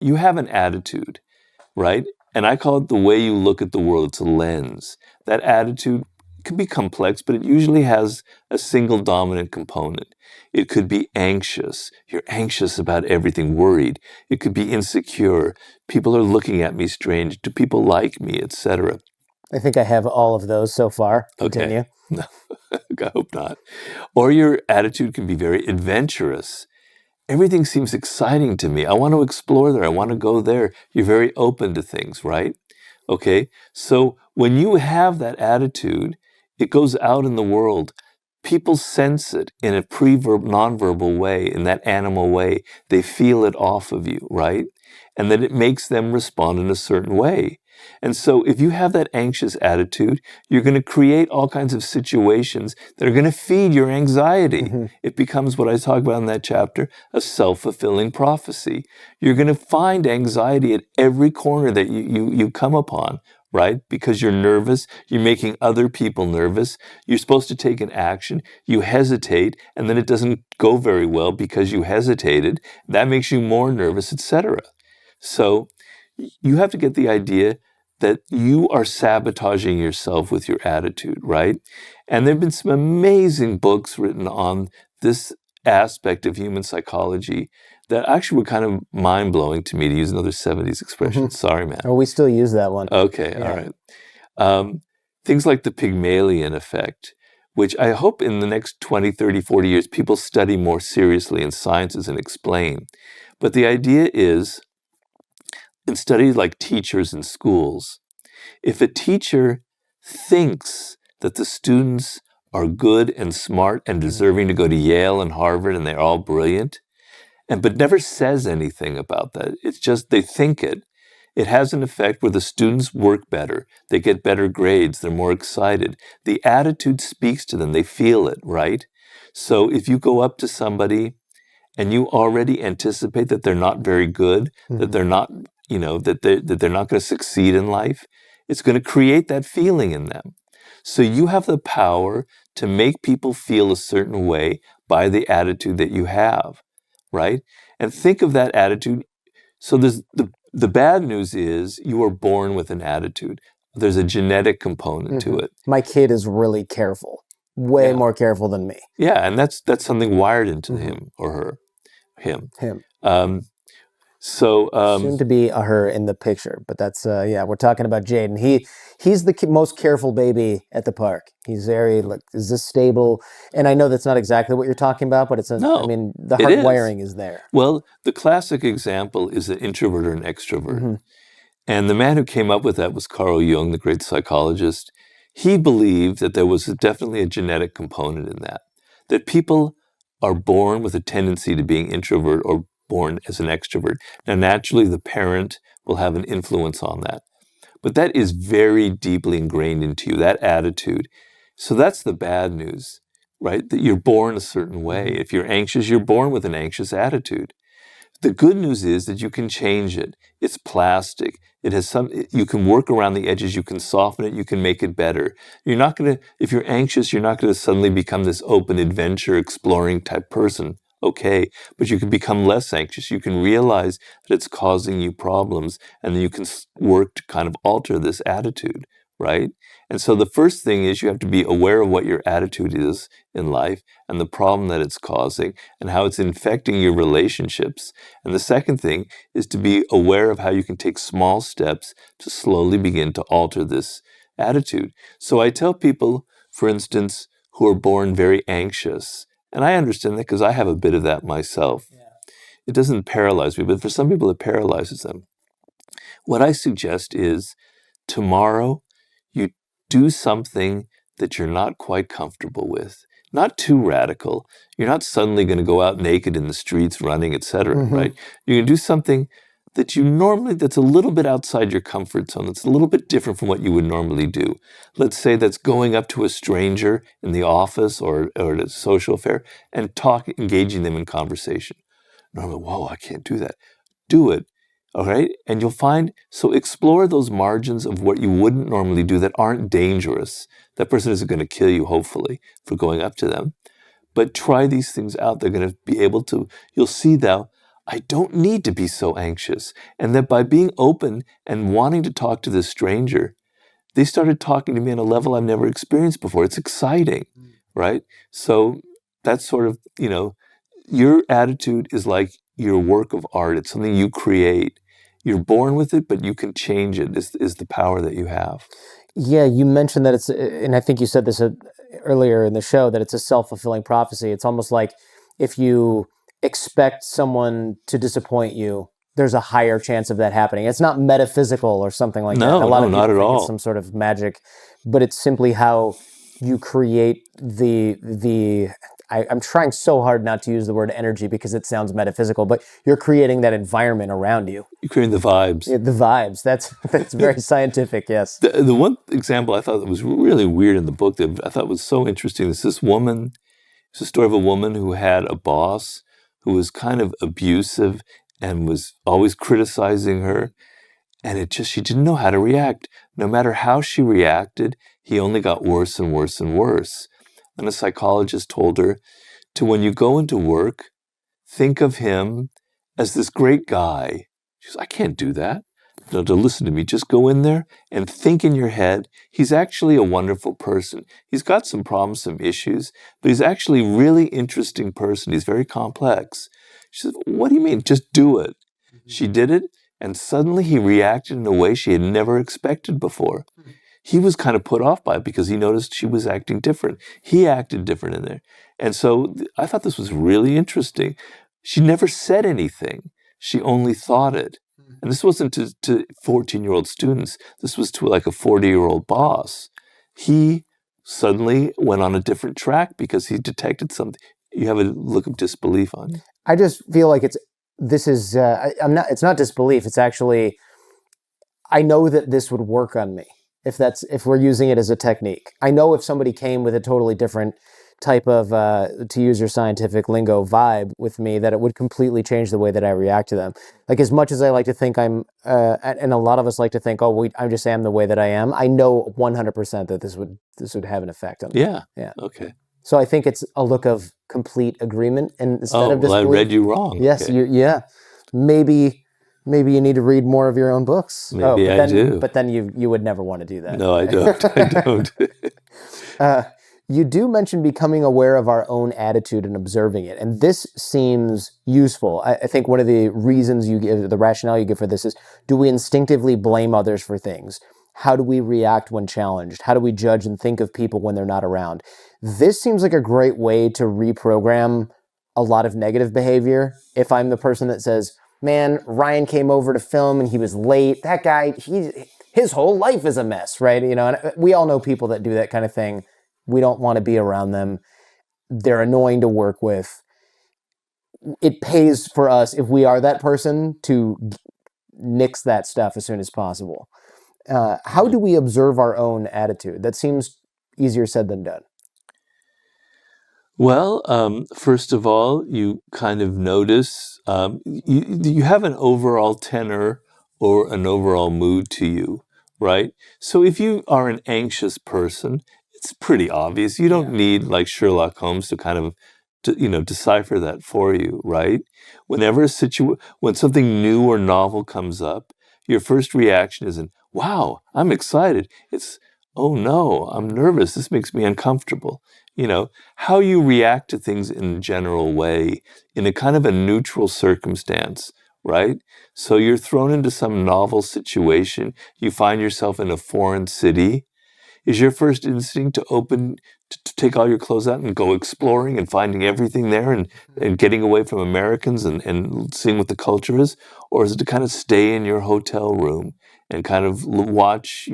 you have an attitude, right? And I call it the way you look at the world. It's a lens. That attitude can be complex, but it usually has a single dominant component. It could be anxious. You're anxious about everything, worried. It could be insecure. People are looking at me strange. Do people like me, etc.? I think I have all of those so far. Continue. Okay. No, I hope not. Or your attitude can be very adventurous. Everything seems exciting to me. I want to explore there. I want to go there. You're very open to things, right? Okay. So when you have that attitude, it goes out in the world. People sense it in a nonverbal way, in that animal way. They feel it off of you, right? And then it makes them respond in a certain way. And so if you have that anxious attitude, you're going to create all kinds of situations that are going to feed your anxiety. Mm-hmm. It becomes what I talk about in that chapter, a self-fulfilling prophecy. You're going to find anxiety at every corner that you come upon, right? Because you're nervous, you're making other people nervous. You're supposed to take an action, you hesitate, and then it doesn't go very well because you hesitated. That makes you more nervous, etc. So you have to get the idea that you are sabotaging yourself with your attitude, right? And there have been some amazing books written on this aspect of human psychology that actually were kind of mind-blowing to me, to use another 70s expression. Mm-hmm. Sorry, man. Oh, we still use that one. Okay, yeah. All right. Things like the Pygmalion effect, which I hope in the next 20, 30, 40 years, people study more seriously in sciences and explain. But the idea is, in studies like teachers in schools, if a teacher thinks that the students are good and smart and deserving to go to Yale and Harvard and they're all brilliant, but never says anything about that, it's just they think it, it has an effect where the students work better, they get better grades, they're more excited. The attitude speaks to them, they feel it, right? So if you go up to somebody and you already anticipate that they're not very good, mm-hmm. that they're not, that they're not going to succeed in life, it's going to create that feeling in them. So you have the power to make people feel a certain way by the attitude that you have, right? And think of that attitude. So there's the bad news is you are born with an attitude. There's a genetic component mm-hmm. to it. My kid is really careful, way more careful than me. Yeah, and that's something wired into mm-hmm. him or her. Him. Soon to be a her in the picture, but that's we're talking about Jaden. He's the most careful baby at the park. He's very is this stable? And I know that's not exactly what you're talking about, but the heart wiring is there. Well, the classic example is an introvert or an extrovert. Mm-hmm. And the man who came up with that was Carl Jung, the great psychologist. He believed that there was definitely a genetic component in that people are born with a tendency to being introvert or born as an extrovert. Now, naturally, the parent will have an influence on that. But that is very deeply ingrained into you, that attitude. So that's the bad news, right? That you're born a certain way. If you're anxious, you're born with an anxious attitude. The good news is that you can change it. It's plastic. It has you can work around the edges, you can soften it, you can make it better. You're not going to, if you're anxious, you're not going to suddenly become this open adventure exploring type person. Okay, but you can become less anxious. You can realize that it's causing you problems, and then you can work to kind of alter this attitude, right? And so the first thing is you have to be aware of what your attitude is in life and the problem that it's causing and how it's infecting your relationships. And the second thing is to be aware of how you can take small steps to slowly begin to alter this attitude. So I tell people, for instance, who are born very anxious, and I understand that because I have a bit of that myself. Yeah. It doesn't paralyze me, but for some people it paralyzes them. What I suggest is tomorrow you do something that you're not quite comfortable with. Not too radical. You're not suddenly going to go out naked in the streets running, etc., mm-hmm. right? You're going to do something that that's a little bit outside your comfort zone. It's a little bit different from what you would normally do. Let's say that's going up to a stranger in the office or at a social affair and engaging them in conversation. Normally, whoa, I can't do that. Do it, all right? And you'll find, so explore those margins of what you wouldn't normally do that aren't dangerous. That person isn't going to kill you, hopefully, for going up to them. But try these things out. They're going to be able to, you'll see now, I don't need to be so anxious. And that by being open and wanting to talk to this stranger, they started talking to me on a level I've never experienced before. It's exciting, right? So that's sort of, your attitude is like your work of art. It's something you create. You're born with it, but you can change it, is the power that you have. Yeah, you mentioned that and I think you said this earlier in the show, that it's a self-fulfilling prophecy. It's almost like if you expect someone to disappoint you, there's a higher chance of that happening. It's not metaphysical or something like that. And a lot No, of not people at think it's all. some sort of magic, but it's simply how you create the I'm trying so hard not to use the word energy because it sounds metaphysical, but you're creating that environment around you. You're creating the vibes. Yeah, the vibes. That's very scientific, yes. The one example I thought that was really weird in the book that I thought was so interesting is this woman. It's a story of a woman who had a boss who was kind of abusive and was always criticizing her. And she didn't know how to react. No matter how she reacted, he only got worse and worse and worse. And a psychologist told her to, when you go into work, think of him as this great guy. She says, I can't do that. No, to listen to me, just go in there and think in your head, he's actually a wonderful person. He's got some problems, some issues, but he's actually a really interesting person. He's very complex. She said, what do you mean? Just do it. She did it, and suddenly he reacted in a way she had never expected before. He was kind of put off by it because he noticed she was acting different. He acted different in there. And so I thought this was really interesting. She never said anything. She only thought it. And this wasn't to 14-year-old students. This was to like a 40-year-old boss. He suddenly went on a different track because he detected something. You have a look of disbelief on you. I just feel like it's not disbelief. It's actually, I know that this would work on me if we're using it as a technique. I know if somebody came with a totally different type of, to use your scientific lingo, vibe with me, that it would completely change the way that I react to them. Like, as much as I like to think and a lot of us like to think, I just am the way that I am. I know 100% that this would have an effect on me. Yeah. Yeah. Okay. So I think it's a look of complete agreement, and instead of disbelief. I read you wrong. Yes, okay. Yeah. Maybe you need to read more of your own books. Maybe I do. But then you would never want to do that. No, I don't. I don't. You do mention becoming aware of our own attitude and observing it, and this seems useful. I think one of the reasons you give, the rationale you give for this is, do we instinctively blame others for things? How do we react when challenged? How do we judge and think of people when they're not around? This seems like a great way to reprogram a lot of negative behavior. If I'm the person that says, man, Ryan came over to film and he was late. That guy, his whole life is a mess, right? And we all know people that do that kind of thing. We don't want to be around them. They're annoying to work with. It pays for us, if we are that person, to nix that stuff as soon as possible. How do we observe our own attitude? That seems easier said than done. Well, first of all, you kind of notice, you have an overall tenor or an overall mood to you, right? So if you are an anxious person, it's pretty obvious. You don't need like Sherlock Holmes to kind of, decipher that for you, right? Whenever when something new or novel comes up, your first reaction isn't, wow, I'm excited. It's, oh no, I'm nervous. This makes me uncomfortable. How you react to things in a general way, in a kind of a neutral circumstance, right? So you're thrown into some novel situation. You find yourself in a foreign city. Is your first instinct to take all your clothes out and go exploring and finding everything there and getting away from Americans and seeing what the culture is? Or is it to kind of stay in your hotel room and kind of watch,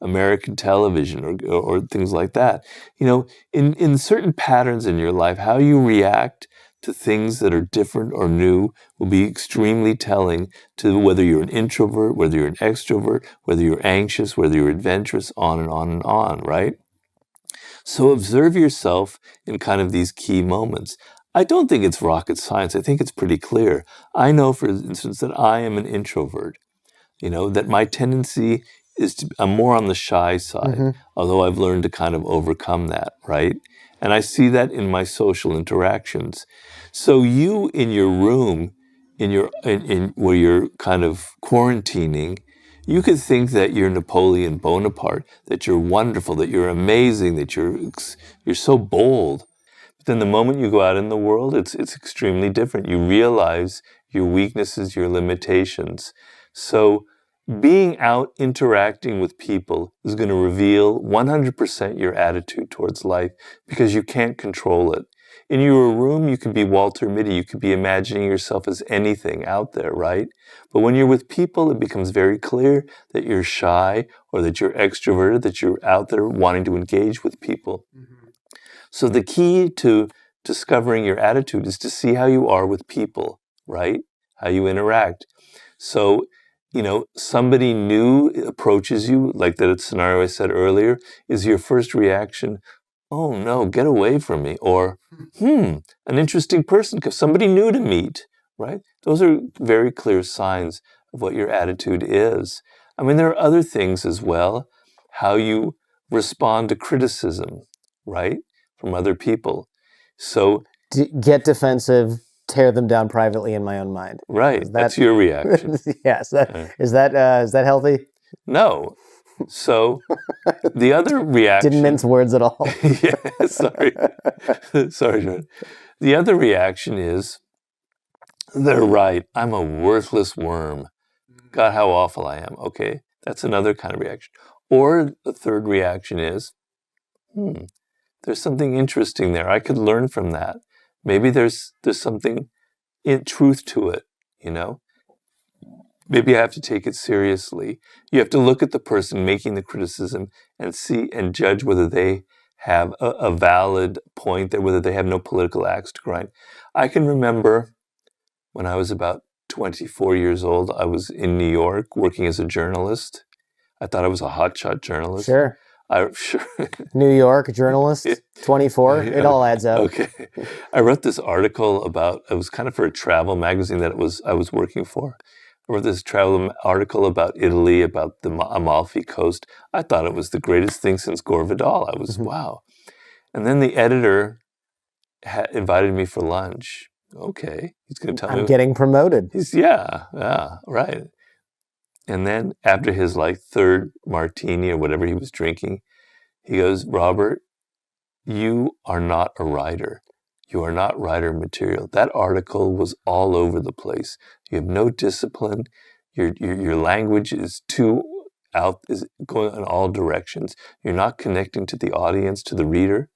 American television or things like that? In certain patterns in your life, how you react to things that are different or new will be extremely telling to whether you're an introvert, whether you're an extrovert, whether you're anxious, whether you're adventurous, on and on and on, right? So observe yourself in kind of these key moments. I don't think it's rocket science. I think it's pretty clear. I know, for instance, that I am an introvert, that my tendency is I'm more on the shy side, although I've learned to kind of overcome that, right? And I see that in my social interactions. So you in your room, in where you're kind of quarantining, you could think that you're Napoleon Bonaparte, that you're wonderful, that you're amazing, that you're so bold. But then the moment you go out in the world, it's extremely different. You realize your weaknesses, your limitations. So being out interacting with people is going to reveal 100% your attitude towards life because you can't control it. In your room, you can be Walter Mitty. You could be imagining yourself as anything out there, right? But when you're with people, it becomes very clear that you're shy or that you're extroverted, that you're out there wanting to engage with people. Mm-hmm. So the key to discovering your attitude is to see how you are with people, right? How you interact. So, somebody new approaches you, like that scenario I said earlier, is your first reaction, oh no, get away from me, or an interesting person, because somebody new to meet, right? Those are very clear signs of what your attitude is. I mean, there are other things as well, how you respond to criticism, right, from other people. So get defensive, tear them down privately in my own mind. Right, that's your reaction. Yes, is that healthy? No. So the other reaction... Didn't mince words at all. Yeah, sorry. Sorry, John. The other reaction is, they're right, I'm a worthless worm. God, how awful I am. Okay, that's another kind of reaction. Or the third reaction is, there's something interesting there. I could learn from that. Maybe there's something in truth to it, Maybe I have to take it seriously. You have to look at the person making the criticism and see and judge whether they have a valid point there, whether they have no political axe to grind. I can remember when I was about 24 years old, I was in New York working as a journalist. I thought I was a hotshot journalist. Sure. Sure. New York journalist, 24. It all adds up. Okay. I wrote this article it was kind of for a travel magazine that I was working for. I wrote this travel article about Italy, about the Amalfi Coast. I thought it was the greatest thing since Gore Vidal. I was, wow. And then the editor invited me for lunch. Okay. He's going to tell me. I'm getting promoted. Yeah, right. And then after his third martini or whatever he was drinking, he goes, Robert, you are not a writer. You are not writer material. That article was all over the place. You have no discipline. Your language is is going in all directions. You're not connecting to the audience, to the reader.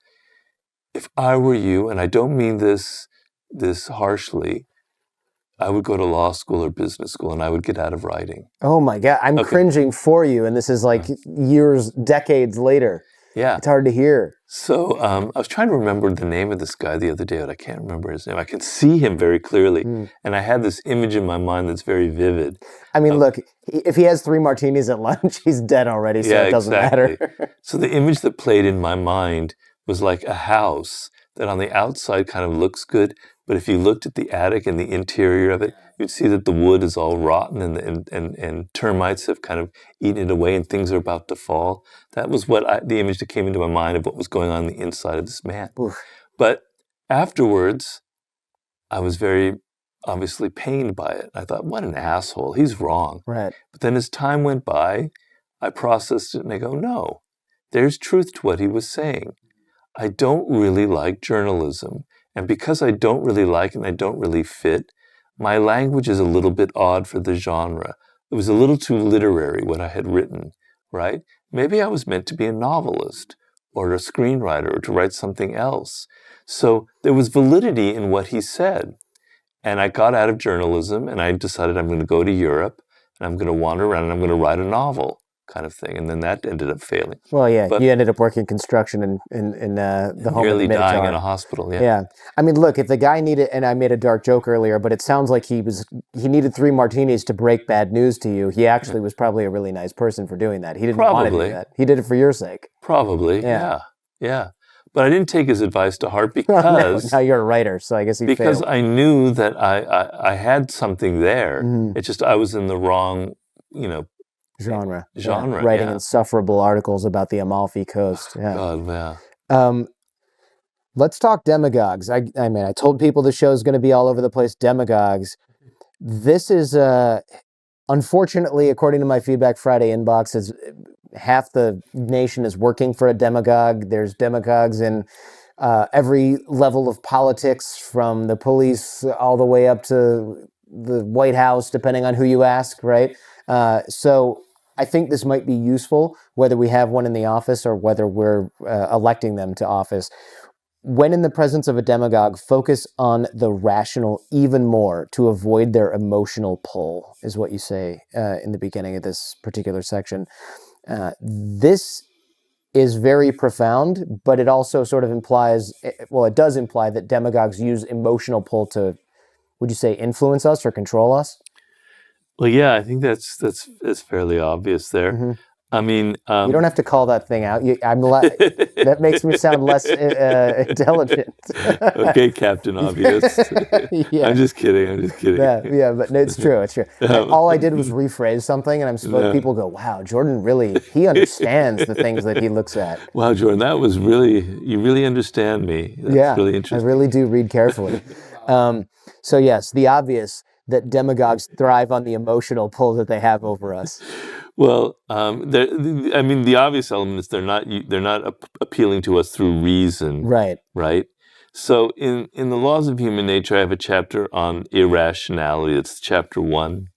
If I were you, and I don't mean this harshly, I would go to law school or business school and I would get out of writing. Oh my God. I'm cringing for you. And this is decades later. Yeah. It's hard to hear. So I was trying to remember the name of this guy the other day, but I can't remember his name. I can see him very clearly. And I had this image in my mind that's very vivid. I mean, look, if he has 3 martinis at lunch, he's dead already, so it doesn't matter. So the image that played in my mind was like a house that on the outside kind of looks good, but if you looked at the attic and the interior of it, you'd see that the wood is all rotten and termites have kind of eaten it away and things are about to fall. That was the image that came into my mind of what was going on the inside of this man. Oof. But afterwards, I was very obviously pained by it. I thought, what an asshole. He's wrong. Right. But then as time went by, I processed it and I go, no, there's truth to what he was saying. I don't really like journalism. And because I don't really like it and I don't really fit, my language is a little bit odd for the genre. It was a little too literary, what I had written, right? Maybe I was meant to be a novelist or a screenwriter or to write something else. So there was validity in what he said. And I got out of journalism and I decided I'm going to go to Europe and I'm going to wander around and I'm going to write a novel kind of thing. And then that ended up failing. Well, yeah, you ended up working construction in the home of the nearly dying in a hospital, yeah. Yeah. I mean, look, if the guy needed, and I made a dark joke earlier, but it sounds like he needed 3 martinis to break bad news to you. He actually was probably a really nice person for doing that. He didn't want to do that. He did it for your sake. Probably, yeah. But I didn't take his advice to heart because... Now you're a writer, so I guess he failed. Because I knew that I had something there. It's just I was in the wrong, genre. Yeah. Writing insufferable articles about the Amalfi Coast. Yeah. God, yeah. Let's talk demagogues. I mean, I told people the show's going to be all over the place. Demagogues. This is unfortunately, according to my Feedback Friday inbox, is half the nation is working for a demagogue. There's demagogues in every level of politics, from the police all the way up to the White House, depending on who you ask, right? So I think this might be useful, whether we have one in the office or whether we're electing them to office. When in the presence of a demagogue, focus on the rational even more to avoid their emotional pull, is what you say in the beginning of this particular section. This is very profound, but it also sort of implies, well, it does imply that demagogues use emotional pull to, would you say, influence us or control us? Well, yeah, I think that's fairly obvious there. Mm-hmm. I mean, You don't have to call that thing out. That makes me sound less intelligent. Okay, Captain Obvious. Yeah. I'm just kidding. I'm just kidding. Yeah, but it's true. It's true. All I did was rephrase something, and I'm supposed people go, "Wow, Jordan he understands the things that he looks at." Wow, Jordan, that was really, you really understand me. That's really interesting. I really do read carefully. So yes, the obvious that demagogues thrive on the emotional pull that they have over us. Well, I mean, the obvious element is they're not appealing to us through reason, Right? right? So in the Laws of Human Nature, I have a chapter on irrationality. It's chapter 1,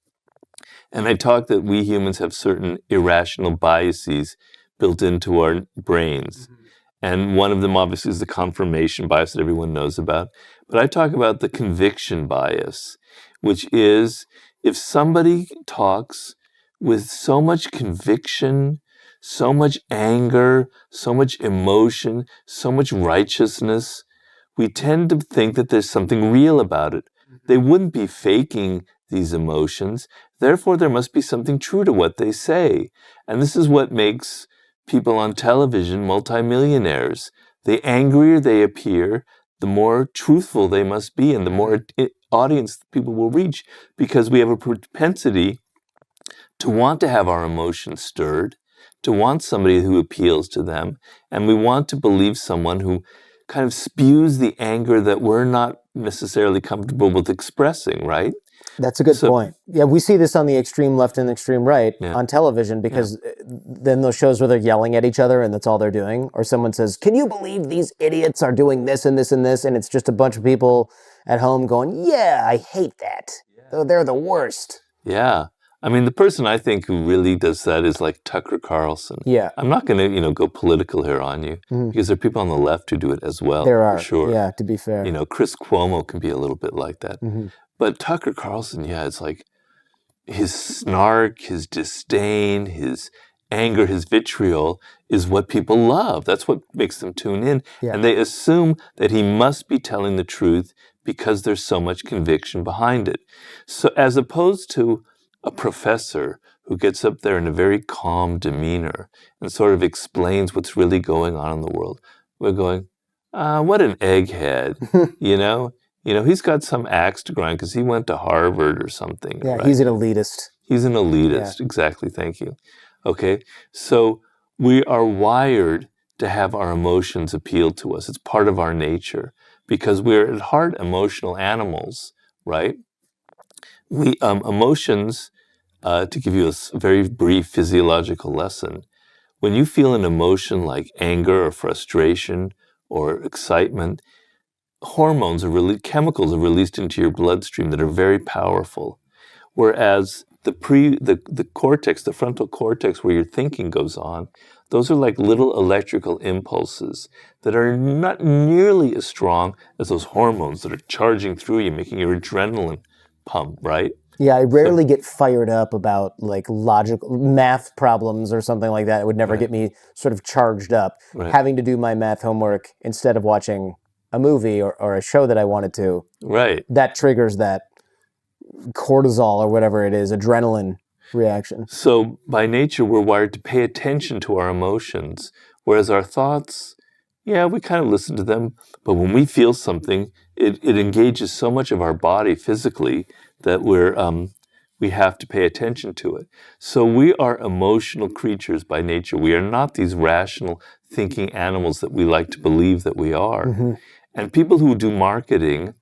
and I talk that we humans have certain irrational biases built into our brains. Mm-hmm. And one of them obviously is the confirmation bias that everyone knows about. But I talk about the conviction bias, which is if somebody talks with so much conviction, so much anger, so much emotion, so much righteousness, we tend to think that there's something real about it. They wouldn't be faking these emotions. Therefore, there must be something true to what they say. And this is what makes people on television multimillionaires. The angrier they appear, the more truthful they must be, and the more audience people will reach, because we have a propensity to want to have our emotions stirred, to want somebody who appeals to them, and we want to believe someone who kind of spews the anger that we're not necessarily comfortable with expressing, right? That's a good point. Yeah, we see this on the extreme left and extreme right on television, because then those shows where they're yelling at each other and that's all they're doing, or someone says, "Can you believe these idiots are doing this and this and this?" And it's just a bunch of people at home going, "Yeah, I hate that. They're the worst." Yeah. I mean, the person I think who really does that is like Tucker Carlson. Yeah. I'm not going to, go political here on you, because there are people on the left who do it as well. There are, for sure. Yeah, to be fair. Chris Cuomo can be a little bit like that. But Tucker Carlson, it's like his snark, his disdain, his anger, his vitriol is what people love. That's what makes them tune in. Yeah. And they assume that he must be telling the truth because there's so much conviction behind it. So as opposed to a professor who gets up there in a very calm demeanor and sort of explains what's really going on in the world, we're going, what an egghead, he's got some axe to grind because he went to Harvard or something. Yeah, right? He's an elitist. He's an elitist, exactly, thank you. Okay, so we are wired to have our emotions appeal to us. It's part of our nature because we're at heart emotional animals, right? We emotions, to give you a very brief physiological lesson, when you feel an emotion like anger or frustration or excitement, chemicals are released into your bloodstream that are very powerful. Whereas the cortex, the frontal cortex where your thinking goes on, those are like little electrical impulses that are not nearly as strong as those hormones that are charging through you, making your adrenaline pump, right? Yeah, I rarely get fired up about like logical math problems or something like that. It would never get me sort of charged up. Having to do my math homework instead of watching a movie or a show that I wanted to. Right. That triggers that cortisol or whatever it is, adrenaline reaction. So by nature, we're wired to pay attention to our emotions, whereas our thoughts, we kind of listen to them, but when we feel something, it engages so much of our body physically that we have to pay attention to it. So we are emotional creatures by nature. We are not these rational thinking animals that we like to believe that we are. And people who do marketing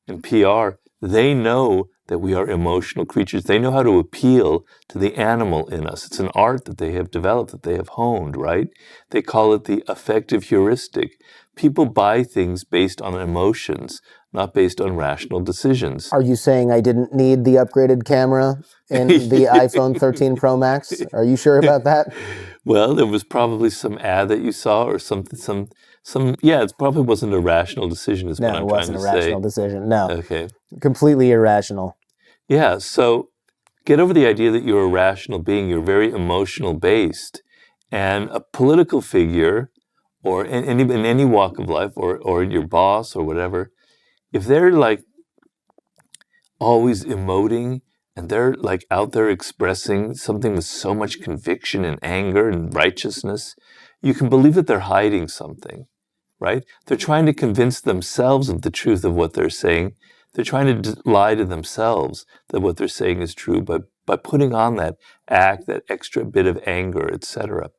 and PR, they know that we are emotional creatures. They know how to appeal to the animal in us. It's an art that they have developed, that they have honed, right? They call it the affective heuristic. People buy things based on emotions, not based on rational decisions. Are you saying I didn't need the upgraded camera in the iPhone 13 Pro Max? Are you sure about that? Well, there was probably some ad that you saw or something, yeah, it probably wasn't a rational decision is what No, I'm it trying wasn't to a rational say. decision. No, Okay. completely irrational. Yeah, so get over the idea that you're a rational being. You're very emotional based. And a political figure, or in any walk of life, or your boss or whatever, if they're like always emoting and they're like out there expressing something with so much conviction and anger and righteousness, you can believe that they're hiding something, right? They're trying to convince themselves of the truth of what they're saying. They're trying to lie to themselves that what they're saying is true by putting on that act, that extra bit of anger, etc.,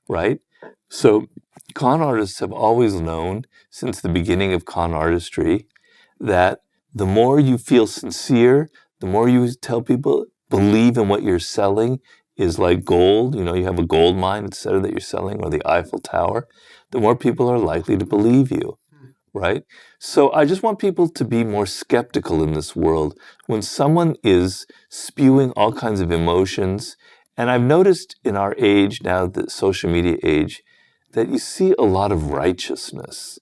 right? So con artists have always known since the beginning of con artistry that the more you feel sincere, the more you tell people believe in what you're selling is like gold. You know, you have a gold mine, etc., that you're selling, or the Eiffel Tower, the more people are likely to believe you, right? So I just want people to be more skeptical in this world. When someone is spewing all kinds of emotions, and I've noticed in our age now, the social media age, that you see a lot of righteousness.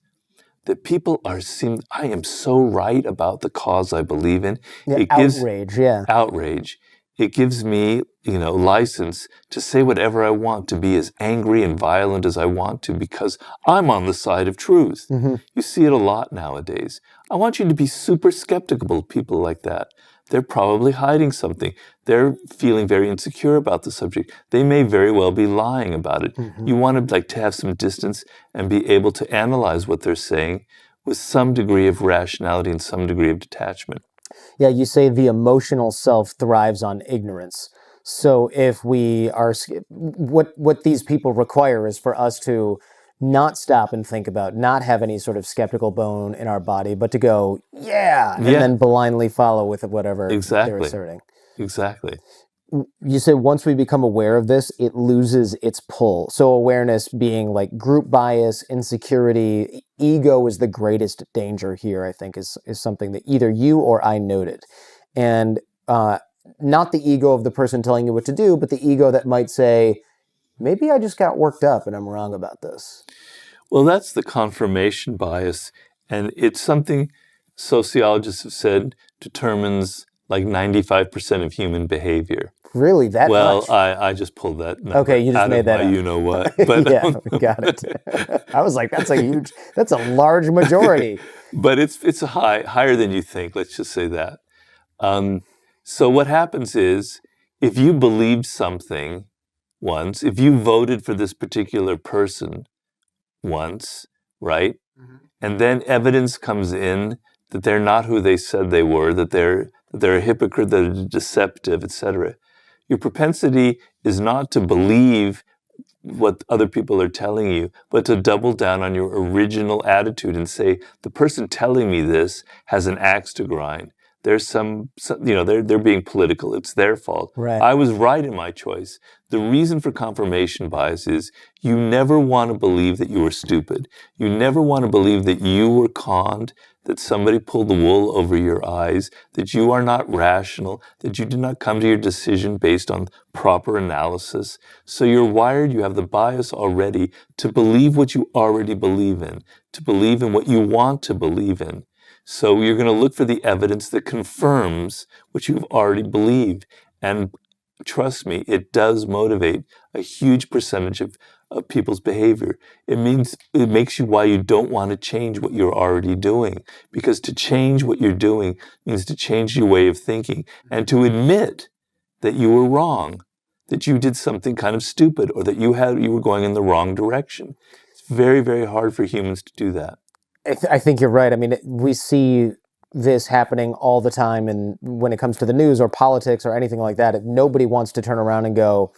That people I am so right about the cause I believe in. Yeah, It gives outrage. Yeah. outrage. It gives me, license to say whatever I want, to be as angry and violent as I want to, because I'm on the side of truth. Mm-hmm. You see it a lot nowadays. I want you to be super skeptical of people like that. They're probably hiding something. They're feeling very insecure about the subject. They may very well be lying about it. Mm-hmm. You want to have some distance and be able to analyze what they're saying with some degree of rationality and some degree of detachment. Yeah, you say the emotional self thrives on ignorance. So if we are, what these people require is for us to not stop and think about, not have any sort of skeptical bone in our body, but to go, yeah, and then blindly follow with whatever they're asserting. Exactly. You say once we become aware of this, it loses its pull. So awareness being like group bias, insecurity, ego is the greatest danger here, I think, is something that either you or I noted. And not the ego of the person telling you what to do, but the ego that might say, maybe I just got worked up and I'm wrong about this. Well, that's the confirmation bias. And it's something sociologists have said determines like 95% of human behavior. Really, that much? Well, I just pulled that number okay, you just out made of that my up. you-know-what. But, yeah, got it. I was like, that's a large majority. But it's higher than you think, let's just say that. So what happens is, if you believed something once, if you voted for this particular person once, right? Mm-hmm. And then evidence comes in that they're not who they said they were, that they're a hypocrite, that they're deceptive, etc. Your propensity is not to believe what other people are telling you, but to double down on your original attitude and say, the person telling me this has an axe to grind. There's they're being political. It's their fault. Right. I was right in my choice. The reason for confirmation bias is you never want to believe that you were stupid. You never want to believe that you were conned, that somebody pulled the wool over your eyes, that you are not rational, that you did not come to your decision based on proper analysis. So you're wired, you have the bias already to believe what you already believe in, to believe in what you want to believe in. So you're going to look for the evidence that confirms what you've already believed. And trust me, it does motivate a huge percentage of people's behavior. It makes you why you don't want to change what you're already doing. Because to change what you're doing means to change your way of thinking and to admit that you were wrong, that you did something kind of stupid, or that you were going in the wrong direction. It's very, very hard for humans to do that. I think you're right. I mean, we see this happening all the time, and when it comes to the news or politics or anything like that, nobody wants to turn around and go,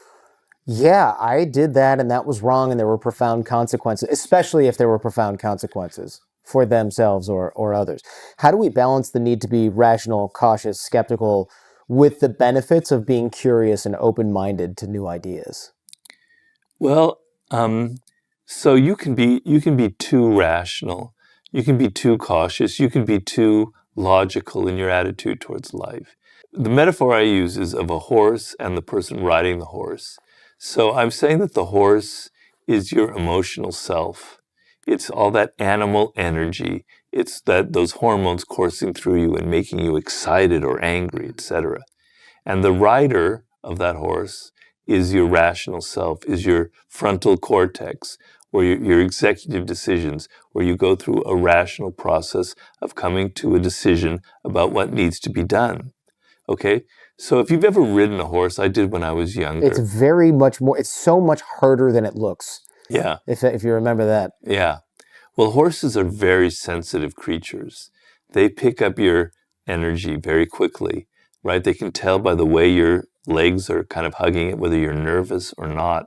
yeah, I did that and that was wrong and there were profound consequences, especially if there were profound consequences for themselves or others. How do we balance the need to be rational, cautious, skeptical with the benefits of being curious and open-minded to new ideas? Well, so you can be too rational, you can be too cautious, you can be too logical in your attitude towards life. The metaphor I use is of a horse and the person riding the horse. So I'm saying that the horse is your emotional self. It's all that animal energy. It's that those hormones coursing through you and making you excited or angry, etc. And the rider of that horse is your rational self, is your frontal cortex, where your executive decisions, where you go through a rational process of coming to a decision about what needs to be done. Okay? So if you've ever ridden a horse, I did when I was It's younger. very much more, it's so much harder than it looks, Yeah, if you remember that. yeah. Well, horses are very sensitive creatures. They pick up your energy very quickly, right? They can tell by the way your legs are kind of hugging it, whether you're nervous or not.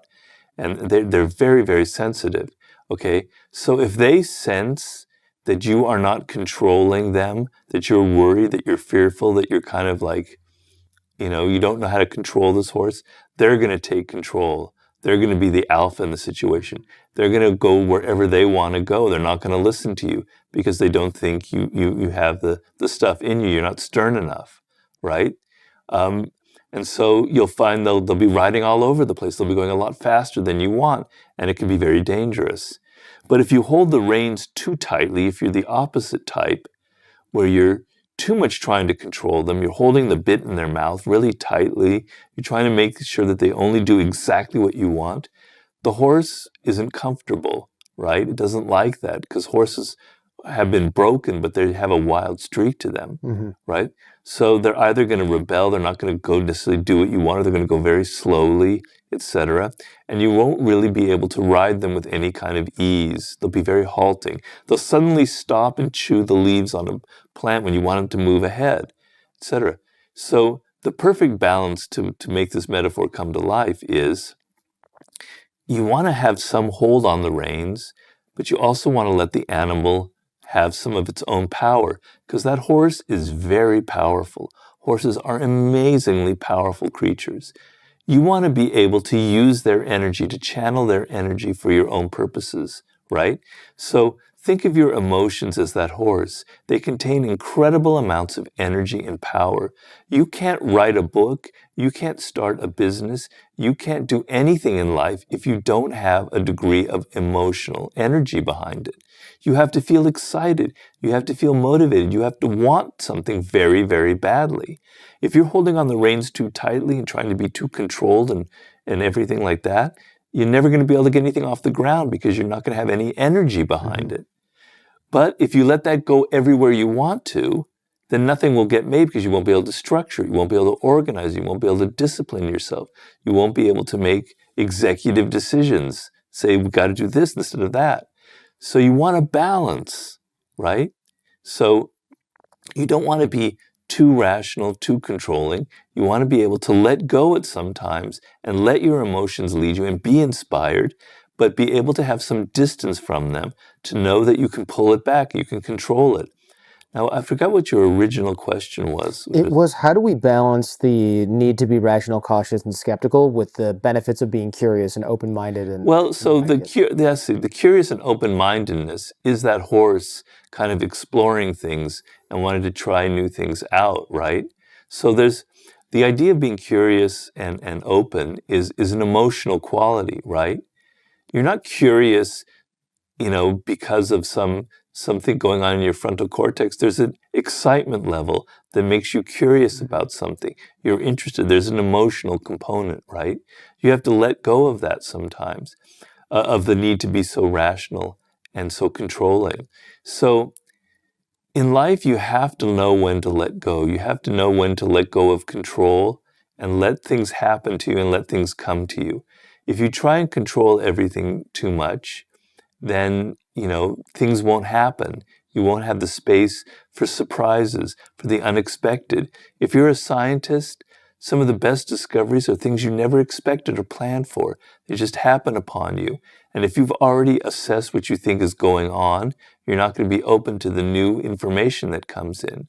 And they're very, very sensitive, okay? So if they sense that you are not controlling them, that you're worried, that you're fearful, that you're kind of like, you don't know how to control this horse, they're going to take control. They're going to be the alpha in the situation. They're going to go wherever they want to go. They're not going to listen to you because they don't think you have the stuff in you. You're not stern enough, right? Um, and so you'll find they'll be riding all over the place. They'll be going a lot faster than you want, and it can be very dangerous. But if you hold the reins too tightly, if you're the opposite type, where you're too much trying to control them, you're holding the bit in their mouth really tightly, you're trying to make sure that they only do exactly what you want, the horse isn't comfortable, right? It doesn't like that because horses have been broken, but they have a wild streak to them, right? So they're either going to rebel, they're not going to go necessarily do what you want, or they're going to go very slowly, etc. And you won't really be able to ride them with any kind of ease. They'll be very halting. They'll suddenly stop and chew the leaves on a plant when you want them to move ahead, etc. So the perfect balance to make this metaphor come to life is you want to have some hold on the reins, but you also want to let the animal have some of its own power, because that horse is very powerful. Horses are amazingly powerful creatures. You want to be able to use their energy, to channel their energy for your own purposes, right? So think of your emotions as that horse. They contain incredible amounts of energy and power. You can't write a book, you can't start a business, you can't do anything in life if you don't have a degree of emotional energy behind it. You have to feel excited, you have to feel motivated, you have to want something very, very badly. If you're holding on the reins too tightly and trying to be too controlled and everything like that, you're never going to be able to get anything off the ground because you're not going to have any energy behind it. But if you let that go everywhere you want to, then nothing will get made because you won't be able to structure, you won't be able to organize, you won't be able to discipline yourself, you won't be able to make executive decisions, say we've got to do this instead of that. So you want a balance, right? So you don't want to be too rational, too controlling. You want to be able to let go at some times and let your emotions lead you and be inspired, but be able to have some distance from them to know that you can pull it back, you can control it. Now, I forgot what your original question was. It was, how do we balance the need to be rational, cautious, and skeptical with the benefits of being curious and open-minded? And Well, so ideas? the curious and open-mindedness is that horse kind of exploring things and wanting to try new things out, right? So there's the idea of being curious and open is an emotional quality, right? You're not curious, because of something going on in your frontal cortex. There's an excitement level that makes you curious about something. You're interested. There's an emotional component, right? You have to let go of that sometimes, of the need to be so rational and so controlling. So in life, you have to know when to let go. You have to know when to let go of control and let things happen to you and let things come to you. If you try and control everything too much, then, things won't happen. You won't have the space for surprises, for the unexpected. If you're a scientist, Some of the best discoveries are things you never expected or planned for. They just happen upon you. And if you've already assessed what you think is going on, you're not going to be open to the new information that comes in.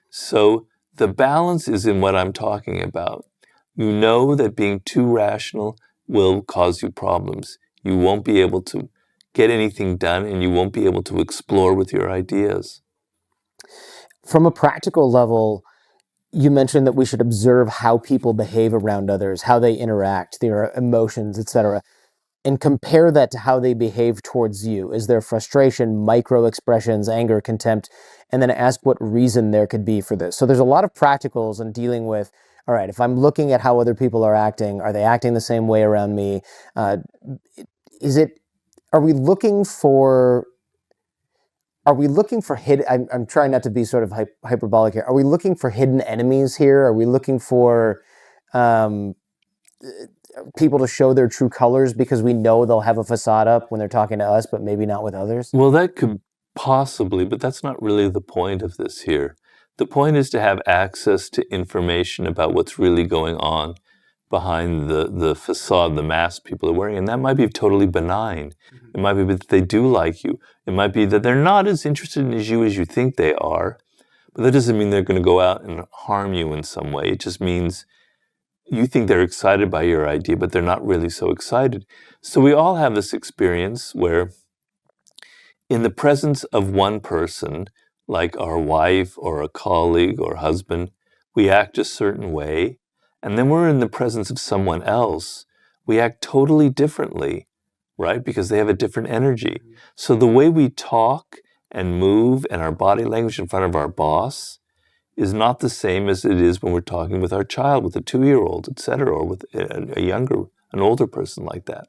So the balance is in what I'm talking about. You know that being too rational will cause you problems. You won't be able to get anything done, and you won't be able to explore with your ideas. From a practical level, you mentioned that we should observe how people behave around others, how they interact, their emotions, etc., and compare that to how they behave towards you. Is there frustration, micro expressions, anger, contempt, and then ask what reason there could be for this. So there's a lot of practicals in dealing with, all right, if I'm looking at how other people are they acting the same way around me? Uh, is it, are we looking for hidden? I'm trying not to be sort of hyperbolic here. Are we looking for hidden enemies here? Are we looking for um, people to show their true colors because we know they'll have a facade up when they're talking to us, but maybe not with others? Well, that could possibly, but that's not really the point of this here. The point is to have access to information about what's really going on behind the facade, the mask people are wearing. And that might be totally benign. Mm-hmm. It might be that they do like you. It might be that they're not as interested in you as you think they are. But that doesn't mean they're going to go out and harm you in some way. It just means you think they're excited by your idea, but they're not really so excited. So we all have this experience where in the presence of one person, like our wife or a colleague or husband, we act a certain way. And then we're in the presence of someone else, we act totally differently, right? Because they have a different energy. So the way we talk and move and our body language in front of our boss is not the same as it is when we're talking with our child, with a 2-year-old, et cetera, or with an older person like that.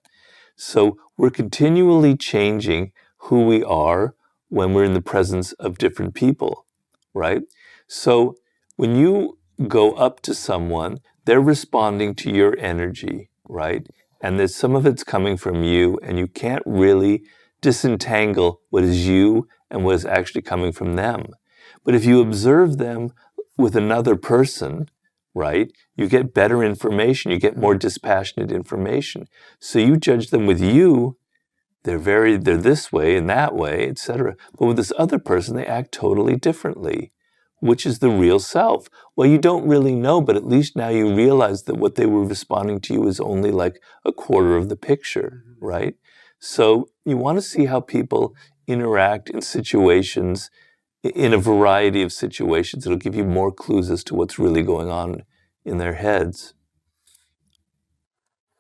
So we're continually changing who we are when we're in the presence of different people, right? So when you go up to someone, they're responding to your energy, right? And that some of it's coming from you, and you can't really disentangle what is you and what is actually coming from them. But if you observe them with another person, right, you get better information, you get more dispassionate information. So you judge them with you, they're this way and that way, etc. But with this other person, they act totally differently. Which is the real self? Well, you don't really know, but at least now you realize that what they were responding to you is only like a quarter of the picture, right? So you want to see how people interact in situations, in a variety of situations. It'll give you more clues as to what's really going on in their heads.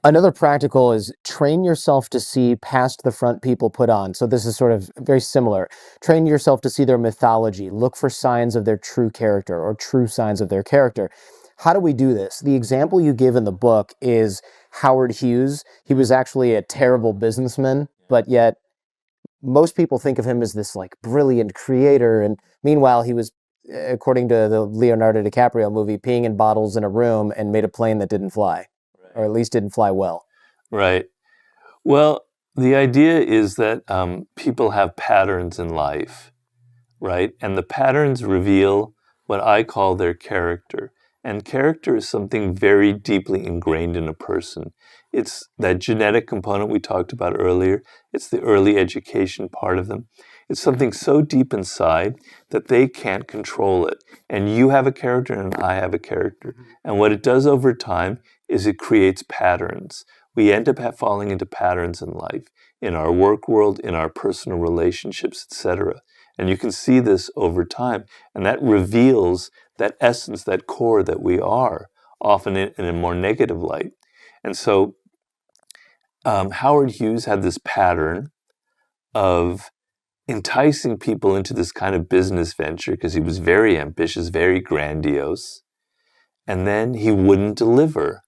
Another practical is train yourself to see past the front people put on. So this is sort of very similar. Train yourself to see their mythology. Look for signs of their true character or true signs of their character. How do we do this? The example you give in the book is Howard Hughes. He was actually a terrible businessman, but yet most people think of him as this like brilliant creator. And meanwhile, he was, according to the Leonardo DiCaprio movie, peeing in bottles in a room and made a plane that didn't fly. Or at least didn't fly well. Right. Well, the idea is that people have patterns in life, right? And the patterns reveal what I call their character. And character is something very deeply ingrained in a person. It's that genetic component we talked about earlier. It's the early education part of them. It's something so deep inside that they can't control it. And you have a character and I have a character. And what it does over time is it creates patterns. We end up falling into patterns in life, in our work world, in our personal relationships, etc. And you can see this over time. And that reveals that essence, that core that we are, often in a more negative light. And so Howard Hughes had this pattern of enticing people into this kind of business venture because he was very ambitious, very grandiose. And then he wouldn't deliver.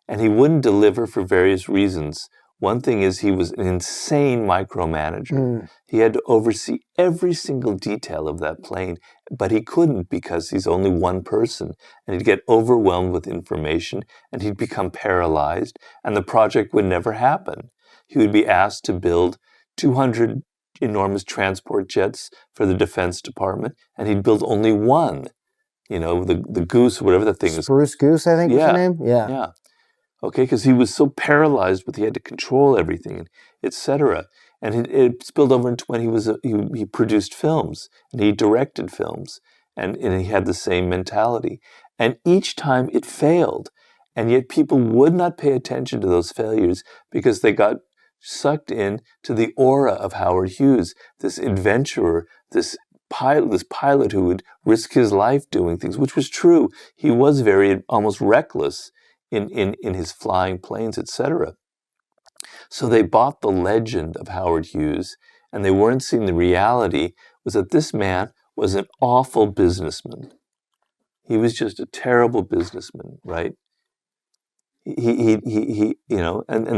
And he wouldn't deliver for various reasons. One thing is he was an insane micromanager. He had to oversee every single detail of that plane, but he couldn't because he's only one person. And he'd get overwhelmed with information and he'd become paralyzed and the project would never happen. He would be asked to build 200 enormous transport jets for the Defense Department and he'd build only one. the goose, or whatever that thing is. Spruce Goose, I think was the Yeah, name. Yeah. yeah. Okay, because he was so paralyzed, but he had to control everything, etc. And it spilled over into when he produced films and he directed films, and he had the same mentality. And each time it failed, and yet people would not pay attention to those failures because they got sucked in to the aura of Howard Hughes, this adventurer, this pilot who would risk his life doing things, which was true. He was very almost reckless in his flying planes, etc. So they bought the legend of Howard Hughes, and they weren't seeing the reality was that this man was an awful businessman. He was just a terrible businessman, right? And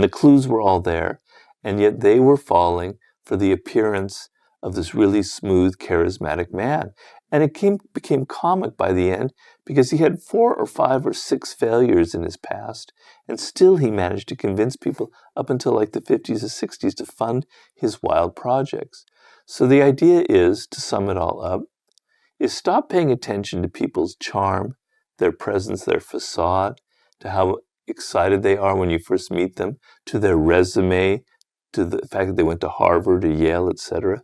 the clues were all there, and yet they were falling for the appearance of this really smooth, charismatic man. And it became comic by the end because he had 4 or 5 or 6 failures in his past, and still he managed to convince people up until like the 50s or 60s to fund his wild projects. So the idea is, to sum it all up, is stop paying attention to people's charm, their presence, their facade, to how excited they are when you first meet them, to their resume, to the fact that they went to Harvard or Yale, etc.,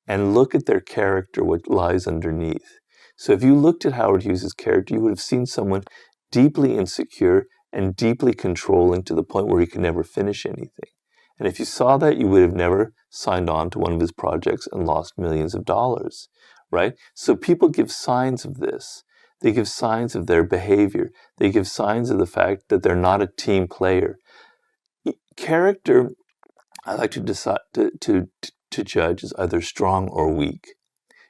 and look at their character, what lies underneath. So if you looked at Howard Hughes's character, you would have seen someone deeply insecure and deeply controlling to the point where he could never finish anything. And if you saw that, you would have never signed on to one of his projects and lost millions of dollars, right? So people give signs of this. They give signs of their behavior. They give signs of the fact that they're not a team player. Character, I like to decide to judge, is either strong or weak.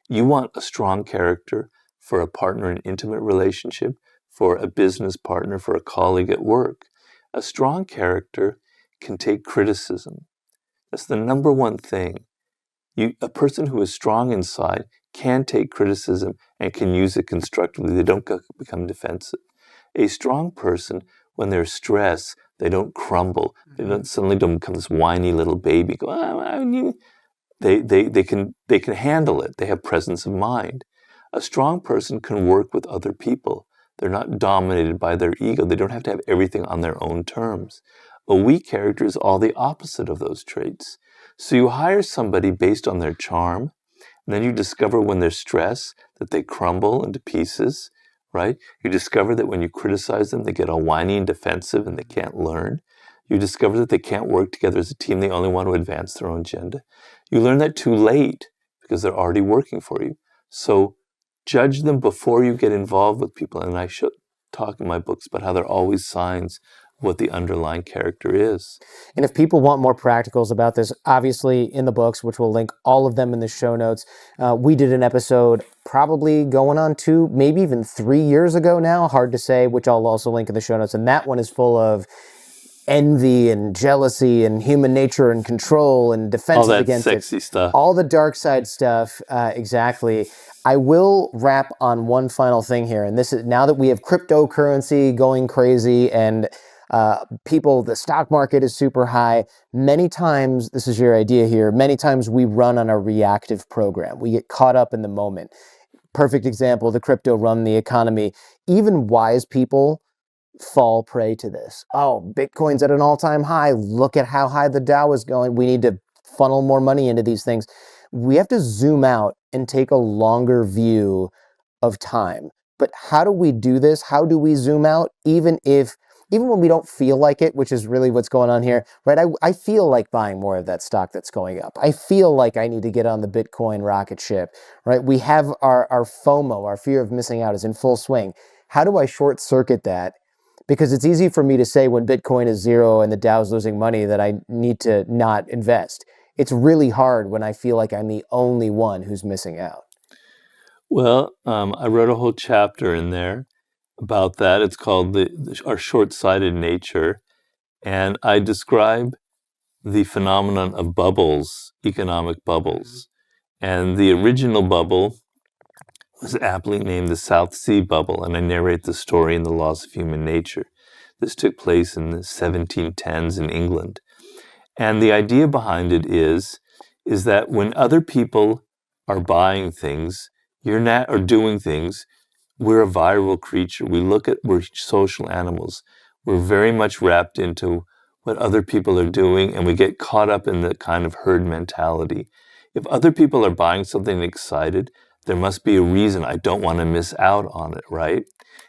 You want a strong character for a partner in an intimate relationship, for a business partner, for a colleague at work. A strong character can take criticism. That's the number one thing. A person who is strong inside can take criticism and can use it constructively. They don't become defensive. A strong person, when they're stressed, they don't crumble. They don't become this whiny little baby. They can handle it. They have presence of mind. A strong person can work with other people. They're not dominated by their ego. They don't have to have everything on their own terms. A weak character is all the opposite of those traits. So you hire somebody based on their charm, and then you discover when they're stressed that they crumble into pieces, right? You discover that when you criticize them, they get all whiny and defensive and they can't learn. You discover that they can't work together as a team. They only want to advance their own agenda. You learn that too late because they're already working for you. So judge them before you get involved with people. And I should talk in my books about how there are always signs of what the underlying character is. And if people want more practicals about this, obviously in the books, which we'll link all of them in the show notes, we did an episode probably going on 2, maybe even 3 years ago now, hard to say, which I'll also link in the show notes. And that one is full of envy and jealousy and human nature and control and defenses against it. All that sexy stuff. All the dark side stuff, exactly. I will wrap on one final thing here, and this is now that we have cryptocurrency going crazy and the stock market is super high. Many times, this is your idea here, many times we run on a reactive program. We get caught up in the moment. Perfect example, the crypto run the economy. Even wise people fall prey to this. Oh, Bitcoin's at an all-time high. Look at how high the Dow is going. We need to funnel more money into these things. We have to zoom out and take a longer view of time. But how do we do this? How do we zoom out even when we don't feel like it, which is really what's going on here, right? I feel like buying more of that stock that's going up. I feel like I need to get on the Bitcoin rocket ship, right? We have our FOMO, our fear of missing out, is in full swing. How do I short circuit that? Because it's easy for me to say when Bitcoin is 0 and the Dow's losing money that I need to not invest. It's really hard when I feel like I'm the only one who's missing out. Well, I wrote a whole chapter in there about that. It's called our short-sighted nature. And I describe the phenomenon of bubbles, economic bubbles. And the original bubble was aptly named the South Sea Bubble, and I narrate the story in The Laws of Human Nature. This took place in the 1710s in England. And the idea behind it is that when other people are buying things, or doing things, we're a viral creature. We're social animals. We're very much wrapped into what other people are doing, and we get caught up in the kind of herd mentality. If other people are buying something excited, there must be a reason. I don't want to miss out on it, right?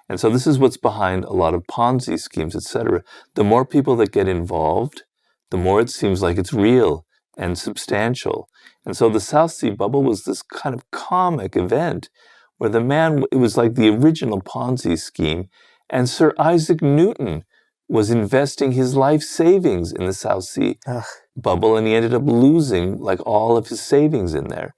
And so this is what's behind a lot of Ponzi schemes, etc. The more people that get involved, the more it seems like it's real and substantial. And so the South Sea Bubble was this kind of comic event where it was like the original Ponzi scheme, and Sir Isaac Newton was investing his life savings in the South Sea Ugh. Bubble, and he ended up losing like all of his savings in there.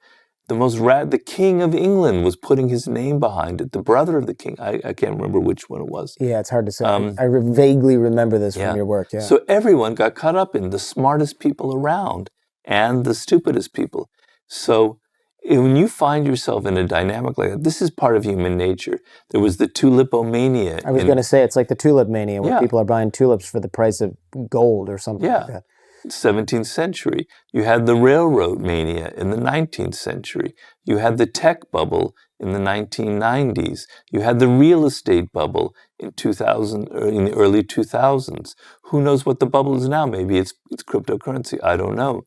The King of England was putting his name behind it. The brother of the king, I can't remember which one it was. Yeah, it's hard to say. Vaguely remember this from your work. Yeah. So everyone got caught up in the smartest people around and the stupidest people. So when you find yourself in a dynamic like that, this is part of human nature. There was the tulipomania. I was going to say it's like the tulip mania, where Yeah. people are buying tulips for the price of gold or something like that. 17th century. You had the railroad mania in the 19th century. You had the tech bubble in the 1990s. You had the real estate bubble in 2000 or in the early 2000s. Who knows what the bubble is now? Maybe it's cryptocurrency. I don't know.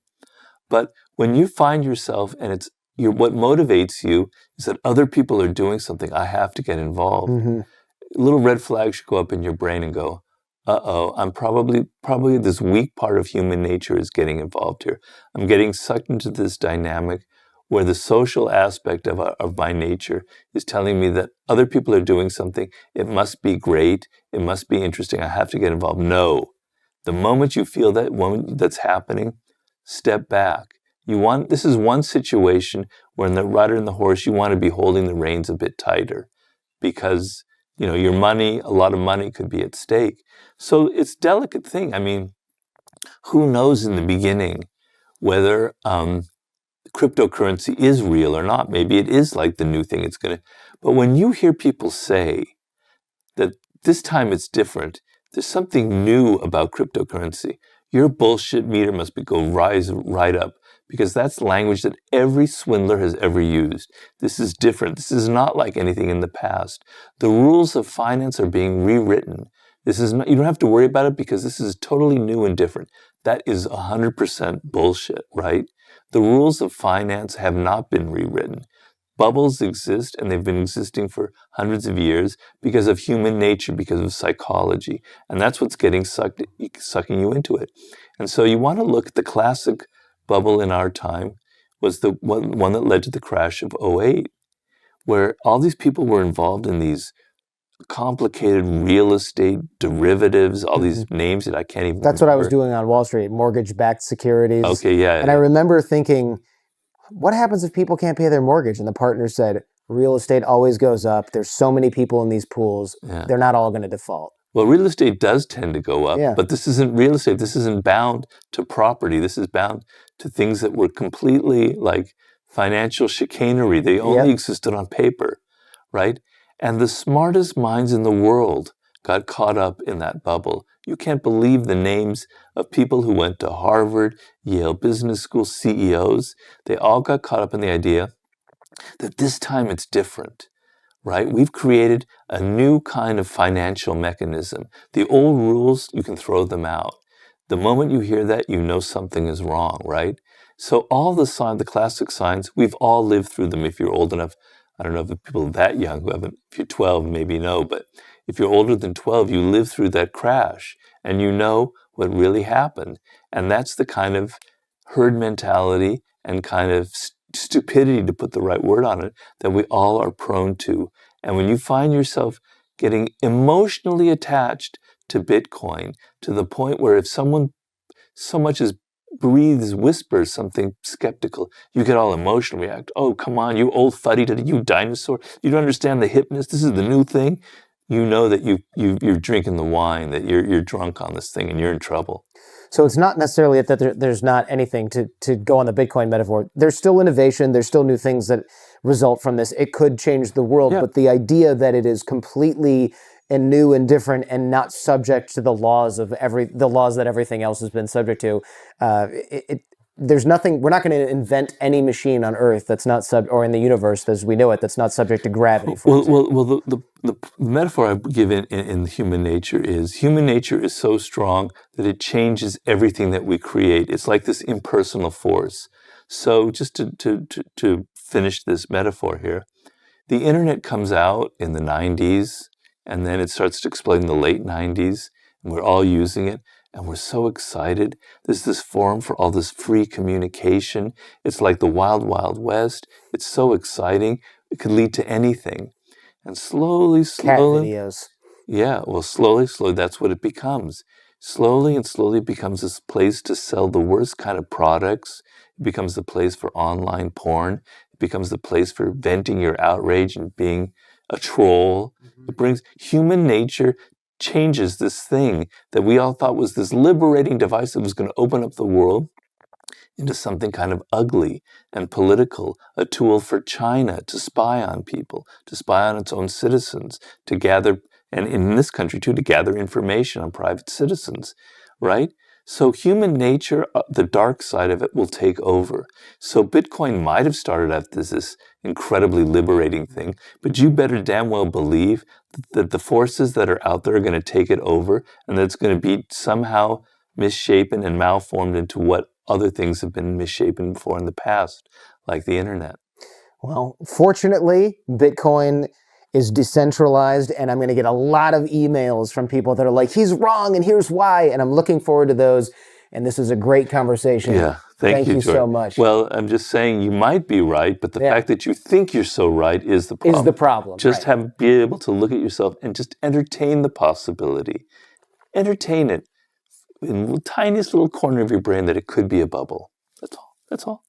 But when you find yourself and what motivates you is that other people are doing something, I have to get involved. Mm-hmm. Little red flags should go up in your brain and go, uh-oh, I'm probably this weak part of human nature is getting involved here. I'm getting sucked into this dynamic where the social aspect of my nature is telling me that other people are doing something. It must be great. It must be interesting. I have to get involved. No. The moment you feel that's happening, step back. This is one situation where in the rider and the horse, you want to be holding the reins a bit tighter because, your money, a lot of money could be at stake. So it's a delicate thing. I mean, who knows in the beginning whether cryptocurrency is real or not? Maybe it is like the new thing. But when you hear people say that this time it's different, there's something new about cryptocurrency, your bullshit meter must rise right up, because that's language that every swindler has ever used. This is different. This is not like anything in the past. The rules of finance are being rewritten. You don't have to worry about it because this is totally new and different. That is 100% bullshit, right? The rules of finance have not been rewritten. Bubbles exist, and they've been existing for hundreds of years because of human nature, because of psychology. And that's what's sucking you into it. And so you want to look at the classic bubble in our time was the one that led to the crash of '08, where all these people were involved in these complicated real estate derivatives, all these names that I can't even That's remember. what I was doing on Wall Street, mortgage-backed securities. Okay, yeah. And I remember thinking, what happens if people can't pay their mortgage? And the partner said, real estate always goes up. There's so many people in these pools. Yeah. They're not all going to default. Well, real estate does tend to go up, Yeah. but this isn't real estate. This isn't bound to property. This is bound to things that were completely like financial chicanery. They only existed on paper, right? And the smartest minds in the world got caught up in that bubble. You can't believe the names of people who went to Harvard, Yale Business School, CEOs. They all got caught up in the idea that this time it's different. Right? We've created a new kind of financial mechanism. The old rules, you can throw them out. The moment you hear that, you know something is wrong, right? So all the classic signs, we've all lived through them. If you're old enough, I don't know if people that young who haven't, if you're 12, maybe no, but if you're older than 12, you lived through that crash and you know what really happened. And that's the kind of herd mentality and kind of stupidity, to put the right word on it, that we all are prone to. And when you find yourself getting emotionally attached to Bitcoin to the point where if someone so much as whispers something skeptical, you get all emotional, react, oh, come on, you old fuddy-duddy, you dinosaur, you don't understand the hipness, this is the new thing. You know that you're drinking the wine, that you're drunk on this thing and you're in trouble. So it's not necessarily that there's not anything to go on the Bitcoin metaphor. There's still innovation. There's still new things that result from this. It could change the world, but the idea that it is completely and new and different and not subject to the laws that everything else has been subject to, there's nothing. We're not going to invent any machine on Earth that's not or in the universe as we know it that's not subject to gravity. For example. The metaphor I give in human nature is so strong that it changes everything that we create. It's like this impersonal force. So just to finish this metaphor here, the internet comes out in the 90s, and then it starts to explode in the late 90s, and we're all using it, and we're so excited. There's this forum for all this free communication. It's like the wild, wild west. It's so exciting. It could lead to anything. And slowly, Cat slowly, videos. yeah, well, slowly, slowly, that's what it becomes. Slowly and slowly it becomes this place to sell the worst kind of products. It becomes the place for online porn. It becomes the place for venting your outrage and being a troll. It brings human nature, changes this thing that we all thought was this liberating device that was going to open up the world into something kind of ugly and political, a tool for China to spy on people, to spy on its own citizens, to gather, and in this country too, to gather information on private citizens, right? So human nature, the dark side of it, will take over. So Bitcoin might have started out as this incredibly liberating thing, but you better damn well believe that the forces that are out there are going to take it over, and that it's going to be somehow misshapen and malformed into what other things have been misshapen before in the past, like the internet. Well, fortunately, Bitcoin is decentralized, and I'm going to get a lot of emails from people that are like, he's wrong, and here's why, and I'm looking forward to those. And this is a great conversation. Yeah, thank you, so much. Well, I'm just saying you might be right, but the fact that you think you're so right is the problem. Is the problem. Just be able to look at yourself and just entertain the possibility. Entertain it in the tiniest little corner of your brain that it could be a bubble. That's all. That's all.